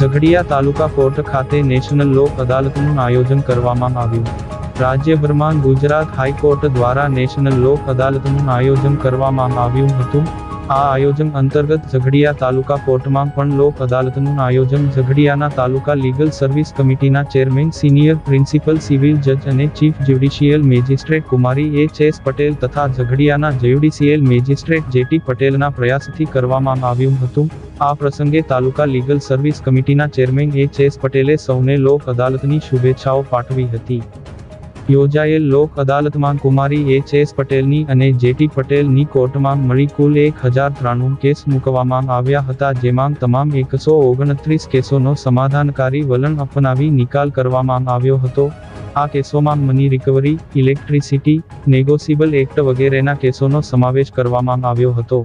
ઝઘડિયા તાલુકા court ખાતે national લોક અદાલતનું આયોજન કરવામાં આવ્યું। રાજ્યભરમાં ગુજરાત હાઈકોર્ટ દ્વારા નેશનલ લોક અદાલતનું આયોજન કરવામાં આવ્યું હતું। આ આયોજન અંતર્ગત ઝઘડિયા તાલુકા કોર્ટમાં પણ લોક અદાલતનું આયોજન ઝઘડિયાના તાલુકા લીગલ સર્વિસ કમિટીના ચેરમેન, સિનિયર પ્રિન્સિપલ સિવિલ જજ અને ચીફ જ્યુડિશિયલ મેજિસ્ટ્રેટ કુમારી એચ.એસ. પટેલ તથા ઝઘડિયાના જ્યુડિશિયલ મેજિસ્ટ્રેટ જે.ટી. પટેલના પ્રયાસથી કરવામાં આવ્યું હતું। આ પ્રસંગે તાલુકા લીગલ સર્વિસ કમિટીના ચેરમેન એચ.એસ. પટેલે સૌને લોક અદાલતની શુભેચ્છાઓ પાઠવી હતી। યોજાયેલ લોક અદાલતમાં કુમારી એચ.એસ. પટેલની અને જે.ટી. પટેલની કોર્ટમાં મળી કુલ 1093 કેસ મૂકવામાં આવ્યા હતા, જેમાં તમામ 129 કેસોનો સમાધાનકારી વલણ અપનાવી નિકાલ કરવામાં આવ્યો હતો। આ કેસોમાં money recovery, electricity, negotiable act વગેરેના કેસોનો સમાવેશ કરવામાં આવ્યો હતો।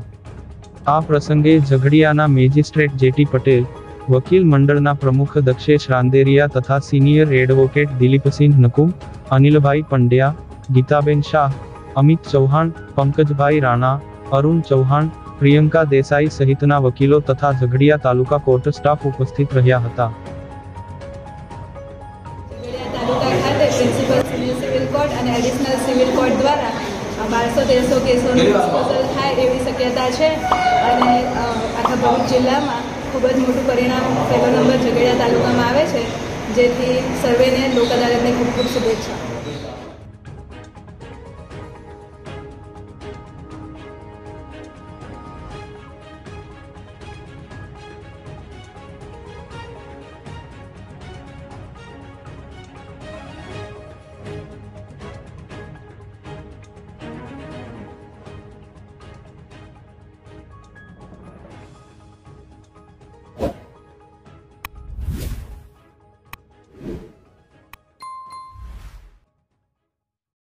આ પ્રસંગે ઝઘડિયાના મેજિસ્ટ્રેટ જે.ટી. પટેલ, વકીલ મંડળના પ્રમુખ દક્ષેશ રાંદેરિયા તથા સિનિયર એડવોકેટ દિલીપસિંહ નકુમ, અનિલભાઈ પંડ્યા, ગીતાબેન શાહ, અમિત ચૌહાણ, પંકજભાઈ રાણા, અરુણ ચૌહાણ, પ્રિયંકા દેસાઈ સહિતના વકીલો તથા ઝઘડિયા તાલુકા કોર્ટ સ્ટાફ ઉપસ્થિત રહ્યા હતા। તાલુકા ખાતે પ્રિન્સિપલ સિવિલ કોર્ટ અને એડિશનલ સિવિલ કોર્ટ દ્વારા 1200-1300 કેસોનું ડિસ્પોઝલ થાય એવી શક્યતા છે અને આખા ભરૂચ જિલ્લામાં ખૂબ જ મોટું પરિણામ પહેલો નંબર ઝઘડિયા તાલુકામાં આવે છે, જેથી સર્વેને લોક અદાલતની ખૂબ ખૂબ શુભેચ્છા।